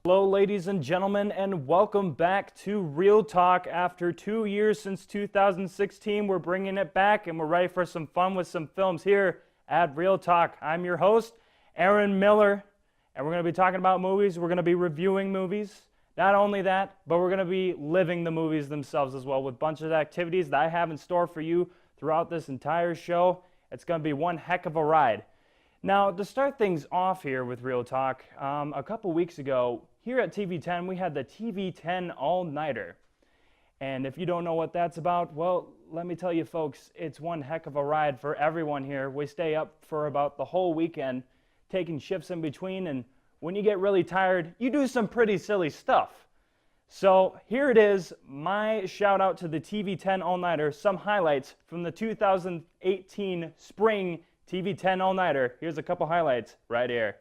Hello, ladies and gentlemen, and welcome back to Real Talk. After 2 years since 2016, we're bringing it back, and we're ready for some fun with some films here at Real Talk. I'm your host, Aaron Miller, and we're going to be talking about movies. We're going to be reviewing movies. Not only that, but we're going to be living the movies themselves as well with a bunch of activities that I have in store for you throughout this entire show. It's going to be one heck of a ride. Now, to start things off here with Real Talk, a couple weeks ago, here at TV10, we had the TV10 All-Nighter. And if you don't know what that's about, well, let me tell you folks, it's one heck of a ride for everyone here. We stay up for about the whole weekend, taking shifts in between, and when you get really tired, you do some pretty silly stuff. So here it is, my shout out to the TV10 All-Nighter, some highlights from the 2018 Spring TV10 All-Nighter. Here's a couple highlights right here.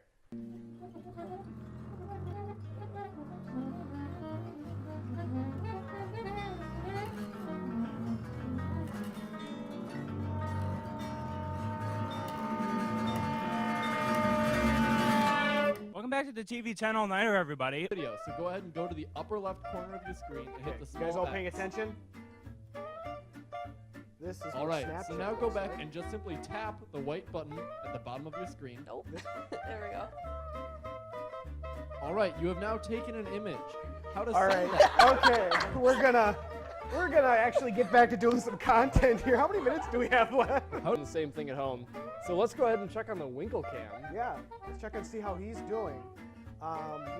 Welcome back to the TV10 All-Nighter, everybody. Video. So go ahead and go to the upper left corner of your screen and hit the small You guys all X. paying attention? This is All what right, Snapchat so now go is, back right? and just simply tap the white button at the bottom of your screen. Nope. There we go. All right, you have now taken an image. How to All send right. that? Okay. We're gonna actually get back to doing some content here. How many minutes do we have left? The same thing at home. So let's go ahead and check on the Winkle Cam. Yeah. Let's check and see how he's doing.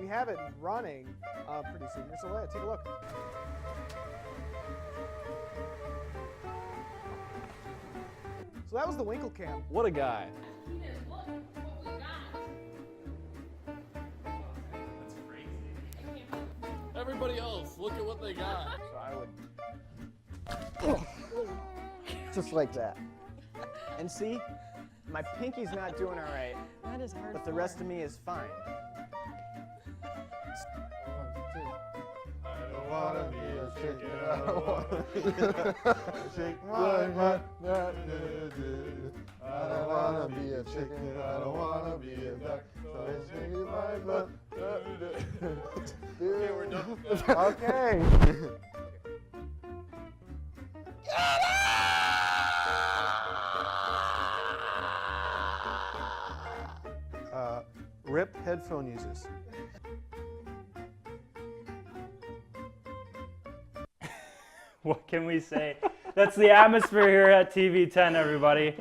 We have it running pretty soon here, so let's take a look. So that was the Winkle Cam. What a guy. Everybody else, look at what they got. So I would just like that. And see, my pinky's not doing all right, That is hard. but the rest of me is fine. I don't wanna be a chicken. I don't wanna shake my butt. I don't wanna be a chicken. I don't wanna be a duck. So I shake my butt. Okay, we're done. Okay. Rip headphone users. What can we say? That's the atmosphere here at TV10, everybody.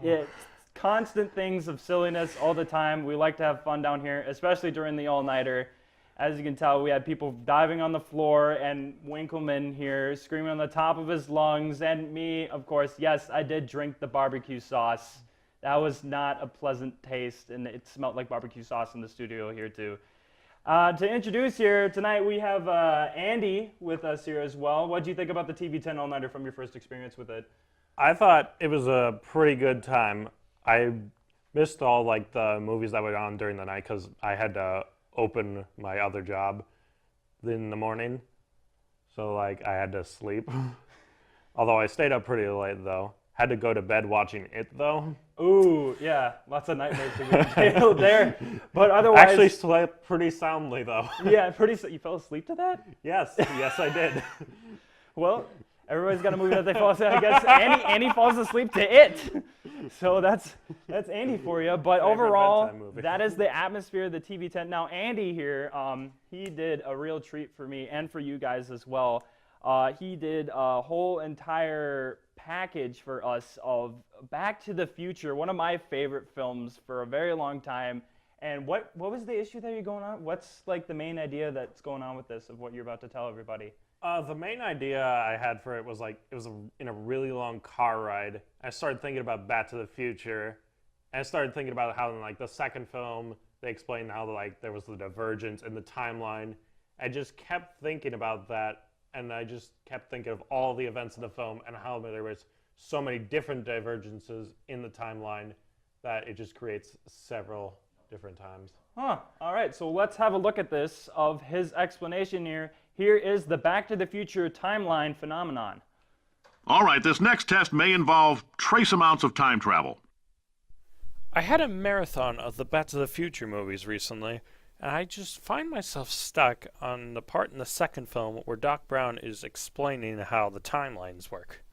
It's constant things of silliness all the time. We like to have fun down here, especially during the all-nighter. As you can tell, we had people diving on the floor and Winkleman here screaming on the top of his lungs. And me, of course, yes, I did drink the barbecue sauce. That was not a pleasant taste, and it smelled like barbecue sauce in the studio here, too. To introduce here tonight, we have Andy with us here as well. What do you think about the TV10 All-Nighter from your first experience with it? I thought it was a pretty good time. I missed all like the movies that were on during the night because I had to open my other job in the morning, so like I had to sleep. Although I stayed up pretty late though. Had to go to bed watching it though. Ooh, yeah, lots of nightmares to be entailed there. But otherwise, Actually slept pretty soundly though. yeah, you fell asleep to that? Yes, I did. Well, everybody's got a movie that they fall asleep. I guess Andy falls asleep to it. So that's Andy for you. But Favorite overall, bedtime movie. that is the atmosphere of the TV10. Now, Andy here, he did a real treat for me and for you guys as well. He did a whole entire package for us of Back to the Future, one of my favorite films for a very long time. And what was the issue that you're going on? What's like the main idea that's going on with this, of what you're about to tell everybody? The main idea I had for it was like in a really long car ride. I started thinking about Back to the Future, and I started thinking about how in like the second film they explained how like there was the divergence in the timeline. I just kept thinking about that, and I just kept thinking of all the events in the film and how there was so many different divergences in the timeline that it just creates several different times. Huh. All right, so let's have a look at this of his explanation here. Here is the Back to the Future timeline phenomenon. All right, this next test may involve trace amounts of time travel. I had a marathon of the Back to the Future movies recently, And I just find myself stuck on the part in the second film where Doc Brown is explaining how the timelines work.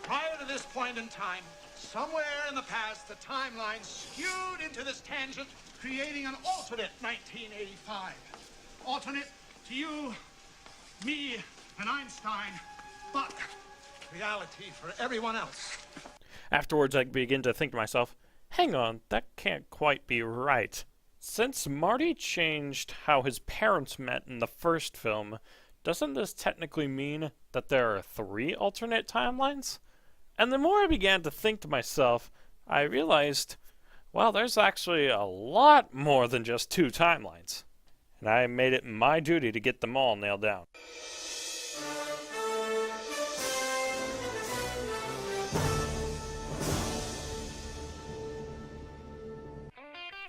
Prior to this point in time, somewhere in the past, the timeline skewed into this tangent, creating an alternate 1985. Alternate to you, me, and Einstein, but reality for everyone else. Afterwards, I begin to think to myself, hang on, that can't quite be right. Since Marty changed how his parents met in the first film, doesn't this technically mean that there are 3 alternate timelines? And the more I began to think to myself, I realized, well, there's actually a lot more than just 2 timelines. And I made it my duty to get them all nailed down.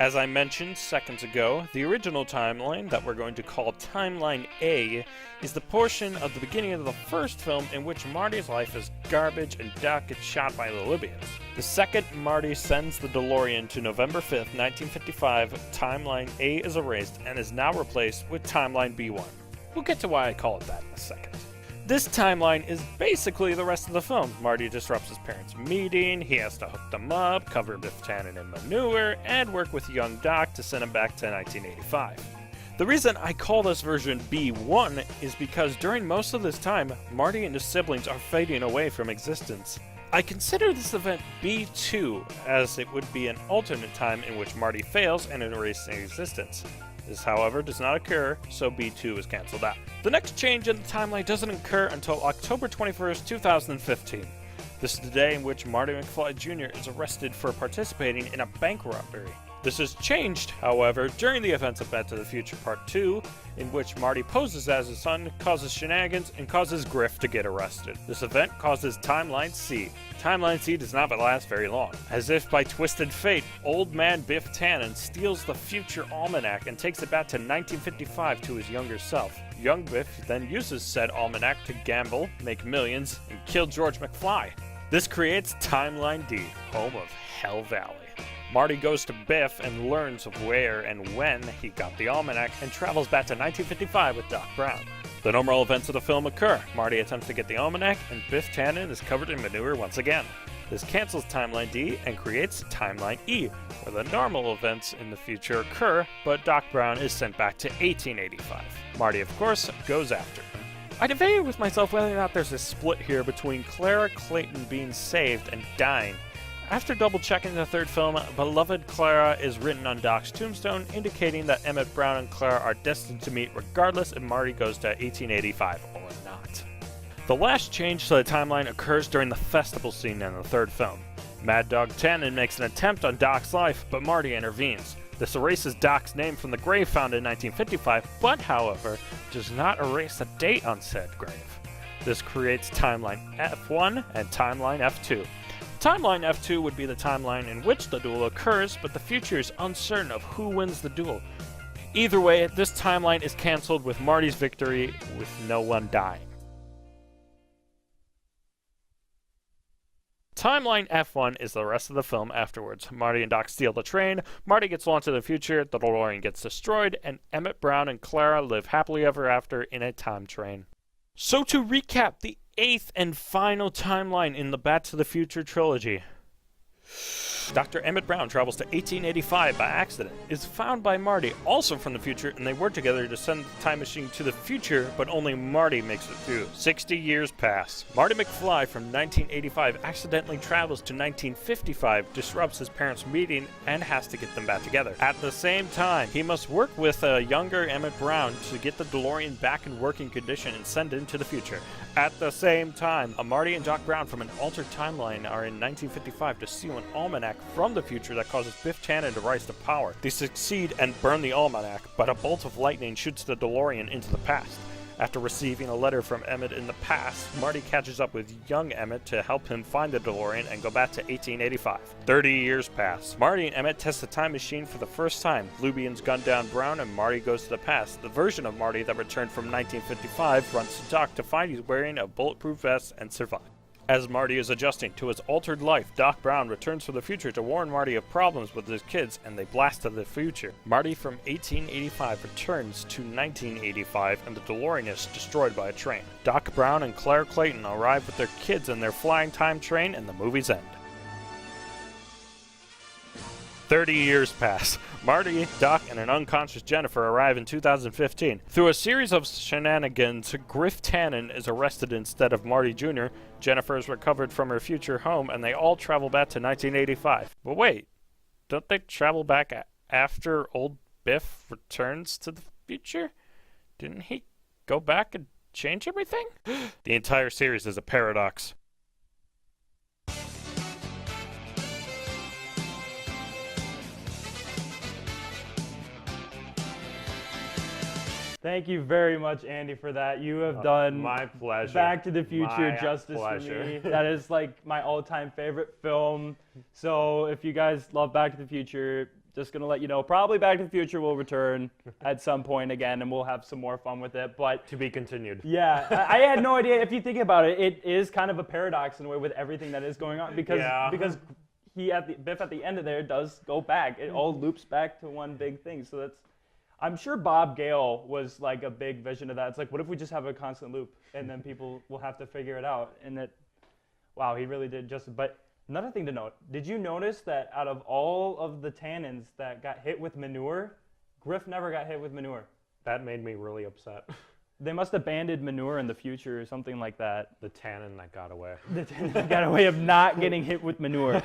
As I mentioned seconds ago, the original timeline that we're going to call Timeline A is the portion of the beginning of the first film in which Marty's life is garbage and Doc gets shot by the Libyans. The second Marty sends the DeLorean to November 5th, 1955, Timeline A is erased and is now replaced with Timeline B1. We'll get to why I call it that in a second. This timeline is basically the rest of the film. Marty disrupts his parents' meeting, he has to hook them up, cover Biff Tannen in manure, and work with young Doc to send him back to 1985. The reason I call this version B1 is because during most of this time, Marty and his siblings are fading away from existence. I consider this event B2, as it would be an alternate time in which Marty fails and erases existence. This, however, does not occur, so B2 is cancelled out. The next change in the timeline doesn't occur until October 21st, 2015. This is the day in which Marty McFly Jr. is arrested for participating in a bank robbery. This is changed, however, during the events of Back to the Future Part 2, in which Marty poses as his son, causes shenanigans, and causes Griff to get arrested. This event causes Timeline C. Timeline C does not last very long. As if by twisted fate, old man Biff Tannen steals the future almanac and takes it back to 1955 to his younger self. Young Biff then uses said almanac to gamble, make millions, and kill George McFly. This creates Timeline D, home of Hell Valley. Marty goes to Biff and learns of where and when he got the almanac and travels back to 1955 with Doc Brown. The normal events of the film occur. Marty attempts to get the almanac and Biff Tannen is covered in manure once again. This cancels Timeline D and creates Timeline E, where the normal events in the future occur, but Doc Brown is sent back to 1885. Marty, of course, goes after him. I debated with myself whether or not there's a split here between Clara Clayton being saved and dying. After double-checking the third film, Beloved Clara is written on Doc's tombstone, indicating that Emmett Brown and Clara are destined to meet regardless if Marty goes to 1885 or not. The last change to the timeline occurs during the festival scene in the third film. Mad Dog Tannen makes an attempt on Doc's life, but Marty intervenes. This erases Doc's name from the grave found in 1955, but, however, does not erase the date on said grave. This creates Timeline F1 and Timeline F2. Timeline F2 would be the timeline in which the duel occurs, but the future is uncertain of who wins the duel. Either way, this timeline is cancelled with Marty's victory, with no one dying. Timeline F1 is the rest of the film afterwards. Marty and Doc steal the train, Marty gets launched to the future, the DeLorean gets destroyed, and Emmett Brown and Clara live happily ever after in a time train. So to recap the 8th and final timeline in the Back to the Future trilogy. Dr. Emmett Brown travels to 1885 by accident, is found by Marty, also from the future, and they work together to send the time machine to the future, but only Marty makes it through. 60 years pass. Marty McFly from 1985 accidentally travels to 1955, disrupts his parents' meeting, and has to get them back together. At the same time, he must work with a younger Emmett Brown to get the DeLorean back in working condition and send it into the future. At the same time, Marty and Doc Brown from an altered timeline are in 1955 to steal an almanac from the future that causes Biff Tannen to rise to power. They succeed and burn the almanac, but a bolt of lightning shoots the DeLorean into the past. After receiving a letter from Emmett in the past, Marty catches up with young Emmett to help him find the DeLorean and go back to 1885. 30 years pass. Marty and Emmett test the time machine for the first time. Lubians gun down Brown and Marty goes to the past. The version of Marty that returned from 1955 runs to Doc to find he's wearing a bulletproof vest and survive. As Marty is adjusting to his altered life, Doc Brown returns from the future to warn Marty of problems with his kids, and they blast to the future. Marty from 1885 returns to 1985, and the DeLorean is destroyed by a train. Doc Brown and Claire Clayton arrive with their kids in their flying time train, and the movies end. 30 years pass. Marty, Doc, and an unconscious Jennifer arrive in 2015. Through a series of shenanigans, Griff Tannen is arrested instead of Marty Jr., Jennifer is recovered from her future home, and they all travel back to 1985. But wait, don't they travel back after old Biff returns to the future? Didn't he go back and change everything? The entire series is a paradox. Thank you very much, Andy, for that. You have done My pleasure. Back to the Future My justice pleasure. for me. That is like my all-time favorite film. So if you guys love Back to the Future, just gonna let you know, probably Back to the Future will return at some point again, and we'll have some more fun with it. But To be continued. yeah, I had no idea. If you think about it, it is kind of a paradox in a way with everything that is going on because Yeah. Biff at the end of there does go back. It all loops back to one big thing. So I'm sure Bob Gale was like a big vision of that. It's like, what if we just have a constant loop and then people will have to figure it out? And wow, he really did justice. But another thing to note, did you notice that out of all of the Tannins that got hit with manure, Griff never got hit with manure? That made me really upset. They must have banded manure in the future or something like that. The Tannen that got away. The Tannins got a way of not getting hit with manure.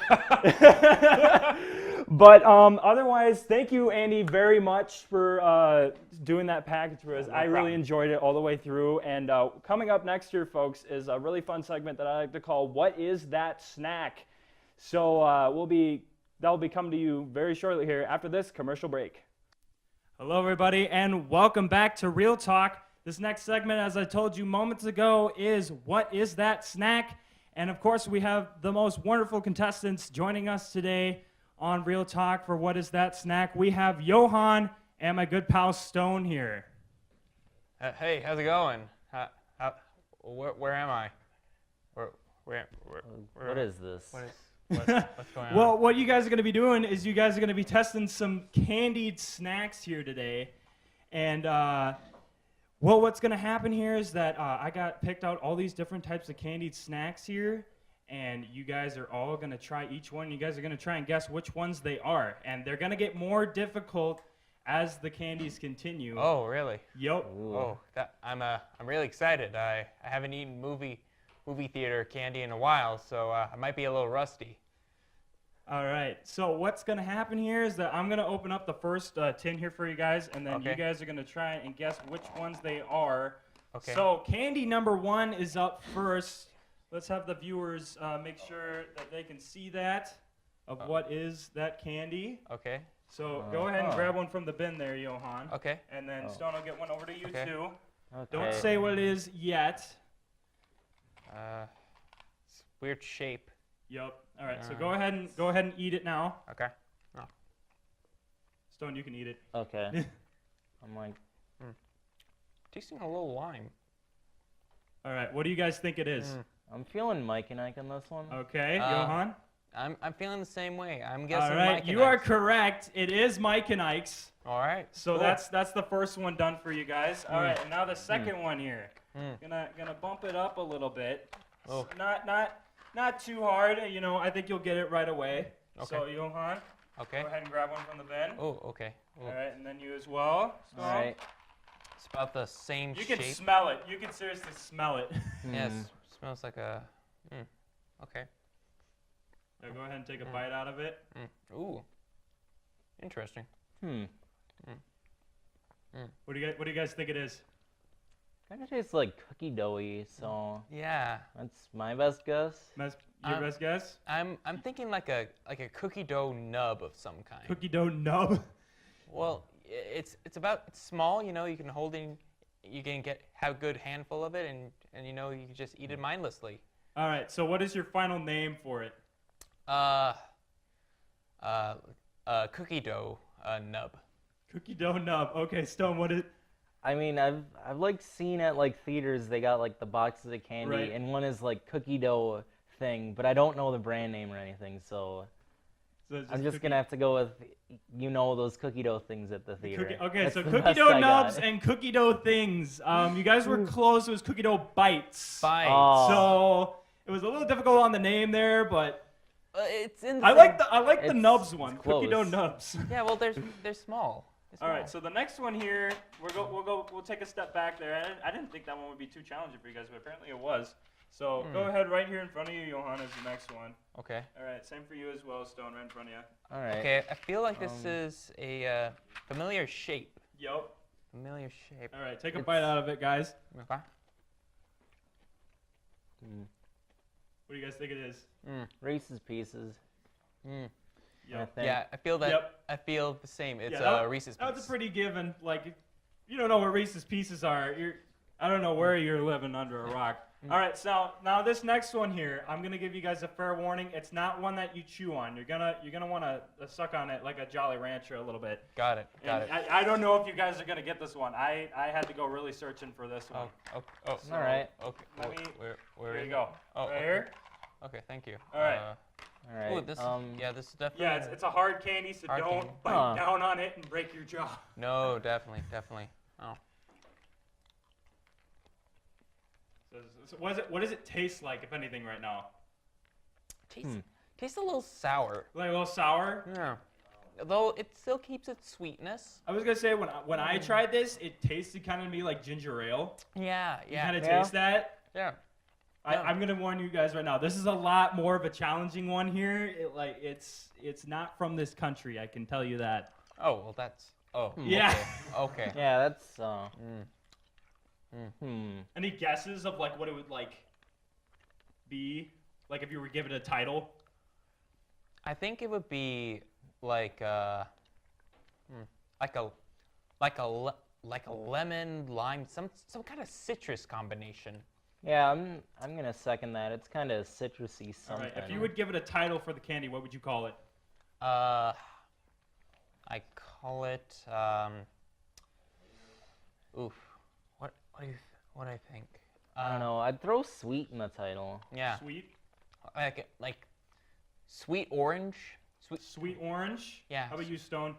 But otherwise, thank you, Andy, very much for doing that package for us. I really enjoyed it all the way through. And coming up next year, folks, is a really fun segment that I like to call "What Is That Snack?" So that'll be coming to you very shortly here after this commercial break. Hello, everybody, and welcome back to Real Talk. This next segment, as I told you moments ago, is "What Is That Snack?" And of course, we have the most wonderful contestants joining us today on Real Talk for What Is That Snack? We have Johan and my good pal Stone here. Hey, how's it going? Where am I? What is this? What's going on? Well, what you guys are going to be doing is you guys are going to be testing some candied snacks here today. And, what's going to happen here is that I got picked out all these different types of candied snacks here. And you guys are all going to try each one. You guys are going to try and guess which ones they are. And they're going to get more difficult as the candies continue. Oh, really? Yep. Oh, I'm really excited. I haven't eaten movie theater candy in a while, so I might be a little rusty. All right. So what's going to happen here is that I'm going to open up the first tin here for you guys, and then you guys are going to try and guess which ones they are. Okay. So candy number 1 is up first. Let's have the viewers make sure that they can see that of what is that candy. Okay. So go ahead and grab one from the bin there, Johan. Okay. And then Stone will get one over to you too. Okay. Don't say what it is yet. It's weird shape. Yep. All right. So go ahead and eat it now. Okay. Oh. Stone, you can eat it. Okay. I'm like, Tasting a little lime. All right. What do you guys think it is? I'm feeling Mike and Ike on this one. Okay, Johan. I'm feeling the same way. I'm guessing All right, Mike and you are Ike's. correct. It is Mike and Ike's. All right. So cool. that's the first one done for you guys. All right, and now the second one here. Gonna bump it up a little bit. Oh. Not too hard. You know, I think you'll get it right away. Okay. So Johan, Okay. go ahead and grab one from the bin. Oh, okay. Oh. All right, and then you as well. All right. It's about the same You shape. can smell it. You can seriously smell it. Yes. Smells like a. Okay. Now go ahead and take a bite out of it. Ooh. Interesting. What do you guys think it is? Kind of tastes like cookie doughy, so Yeah. that's my best guess. Your best guess? I'm thinking like a cookie dough nub of some kind. Cookie dough nub. Well, it's small. You know, you can hold in. You can have a good handful of it, and you know you can just eat it mindlessly. All right. So what is your final name for it? Cookie dough nub. Cookie dough nub. Okay, Stone. I mean, I've like seen at like theaters they got like the boxes of candy, Right. and one is like cookie dough thing, but I don't know the brand name or anything, so So it's I'm just cookie- gonna have to go with those cookie dough things at the theater. Okay, That's so the cookie best dough I nubs got. and cookie dough things. You guys were close. It was cookie dough bites. Bites. Oh. So it was a little difficult on the name there, but It's in. I like the It's- nubs it's one. Cookie dough close. nubs. Yeah, well, they're small. They're All right, small. so the next one here, we'll take a step back there. I didn't think that one would be too challenging for you guys, but apparently it was. So go ahead right here in front of you, Johan, is the next one. Okay. All right, same for you as well, Stone, right in front of you. All right. Okay, I feel like this is a familiar shape. Yup. Familiar shape. All right, take a bite out of it, guys. Okay. What do you guys think it is? Reese's Pieces. I Yup. think. Yeah, I feel that. Yep. I feel the same. It's Yeah, Reese's That's Pieces. a pretty given. Like, if you don't know what Reese's Pieces are, I don't know where you're living under a rock. All right, so now this next one here, I'm gonna give you guys a fair warning. It's not one that you chew on. You're gonna want to suck on it like a Jolly Rancher a little bit. Got it. Got And it. I don't know if you guys are gonna get this one. I had to go really searching for this one. Oh. All right. Okay. Let me- Where Here is you it? go. Oh, right okay. here. Okay. Thank you. All right. All right. Oh, this. Yeah, this is definitely. Yeah, it's a hard candy, so Hard don't candy. bite Huh. down on it and break your jaw. No, definitely. Oh. So what does it taste like, if anything, right now? Tastes a little sour. Like a little sour? Yeah. Though it still keeps its sweetness. I was gonna say when I tried this, it tasted kind of to me like ginger ale. Yeah. You kind of Yeah. taste that. Yeah. I'm gonna warn you guys right now. This is a lot more of a challenging one here. It's not from this country. I can tell you that. Oh well, that's. Oh. Yeah. Okay. Yeah, that's. Any guesses of like what it would like be like if you were given a title? I think it would be like like a lemon lime, some kind of citrus combination. Yeah, I'm gonna second that. It's kind of citrusy All something. right. If you would give it a title for the candy, what would you call it? I call it oof. What do I think? I don't know. I'd throw sweet in the title. Yeah. Sweet. Like sweet orange. Sweet orange. Yeah. How about you, Stone?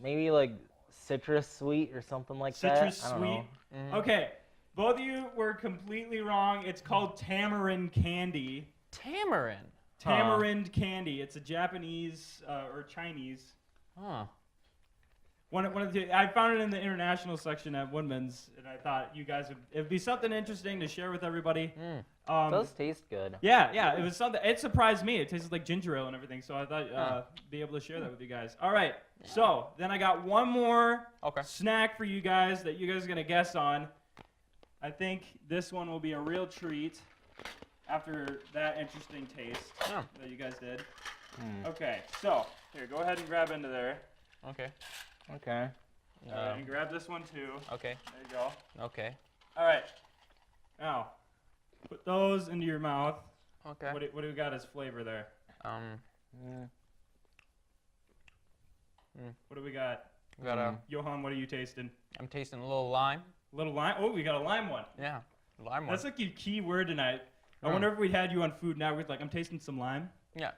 Maybe like citrus sweet or something like Citrus that. I don't sweet. know. Okay. Both of you were completely wrong. It's called tamarind candy. Tamarind. Tamarind candy. It's a Japanese or Chinese. Huh. One of the, I found it in the international section at Woodman's, and I thought you guys it'd be something interesting to share with everybody. It does taste good. Yeah, it was something. It surprised me. It tasted like ginger ale and everything, so I thought be able to share that with you guys. All right, so then I got one more snack for you guys that you guys are gonna guess on. I think this one will be a real treat after that interesting taste that you guys did. Okay, so here, go ahead and grab into there. Okay. Okay. All right, and grab this one too. Okay. There you go. Okay. All right. Now, put those into your mouth. Okay. What do we got as flavor there? What do we got? We got a. Johan, what are you tasting? I'm tasting a little lime. A little lime? Oh, we got a lime one. Yeah. Lime one. That's like your key word tonight. I wonder if we had you on Food Network, like, I'm tasting some lime. Yeah.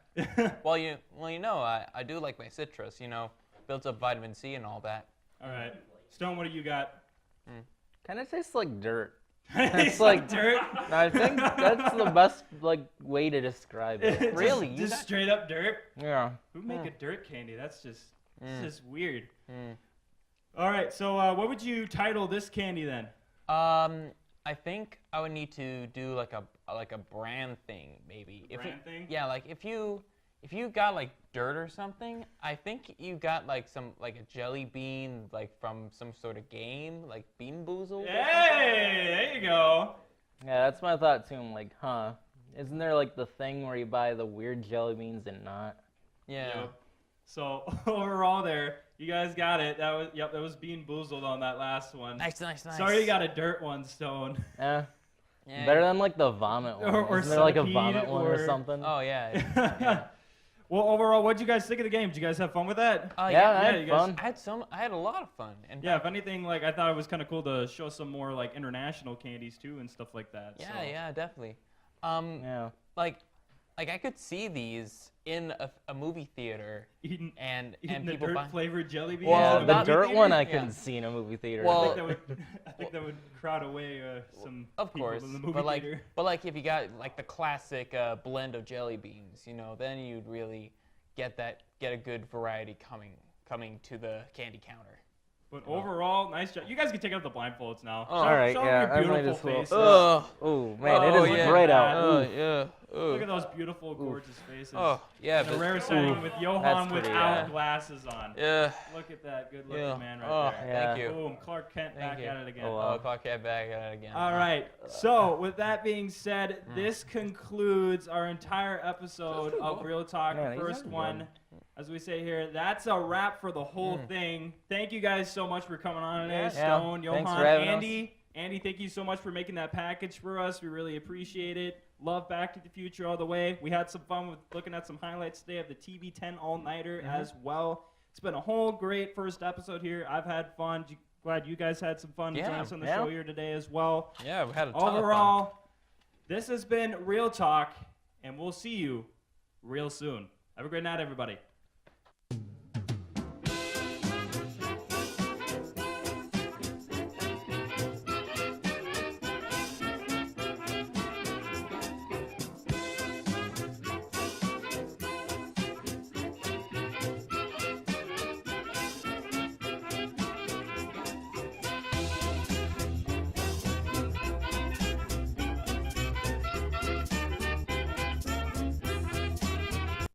well, you know, I do like my citrus. You know, builds up vitamin C and all that. All right. Stone, what do you got? Kind of tastes like dirt. It's like dirt. I think that's the best like way to describe it. Really? Just straight up dirt? Yeah. Who make a dirt candy? That's just weird. All right, so what would you title this candy then? I think I would need to do like a brand thing maybe. Brand thing? Yeah, like if you got like dirt or something, I think you got like a jelly bean like from some sort of game, like Bean Boozled. Hey, there you go. Yeah, that's my thought too. I'm like, isn't there like the thing where you buy the weird jelly beans and not? Yeah. Yep. So overall, there, you guys got it. That was Bean Boozled on that last one. Nice. Sorry, you got a dirt one, Stone. Yeah. Yeah. Better than like the vomit one. Or Isn't there like a centipede vomit one or or- something? Oh yeah. Well, overall, what'd you guys think of the game? Did you guys have fun with that? Yeah, I yeah, had you guys- fun. I had a lot of fun. And Yeah, if anything, like I thought it was kind of cool to show some more like international candies too and stuff like that. Yeah, so. yeah, definitely. Yeah. Like I could see these in a movie theater Eating and the people dirt buying. flavored jelly beans. Well, in a the not- movie dirt theater? one I Yeah. couldn't see in a movie theater. Well, I think that would crowd away some Of people course, in the movie but like, theater. if you got like the classic blend of jelly beans, you know, then you'd really get a good variety coming to the candy counter. But overall, nice job. You guys can take out the blindfolds now. Oh. Show, All right, show 'em yeah, your I might beautiful as well. faces. Oh man, it is yeah. bright out. Oh, Ooh. yeah. Look at those beautiful, gorgeous faces. Oh, yeah. The but- rare sighting with Johan That's pretty, without yeah. glasses on. Yeah. Look at that good-looking Yeah. man right Oh, there. Yeah. thank you. Boom, Clark Kent Thank back you. at it again. Oh, wow. Oh, Clark Kent back at it again. All right. So, with that being said, this concludes our entire episode of Real Talk, Man, the he's first having one. fun. As we say here, that's a wrap for the whole thing. Thank you guys so much for coming on today, Yeah. Stone, Thanks Johan, for having us. Andy. Andy, thank you so much for making that package for us. We really appreciate it. Love Back to the Future all the way. We had some fun with looking at some highlights today of the TB10 All-Nighter as well. It's been a whole great first episode here. I've had fun. Glad you guys had some fun to join Yeah. us on the Yeah. show here today as well. Yeah, we had a ton of fun. Overall, this has been Real Talk, and we'll see you real soon. Have a great night, everybody.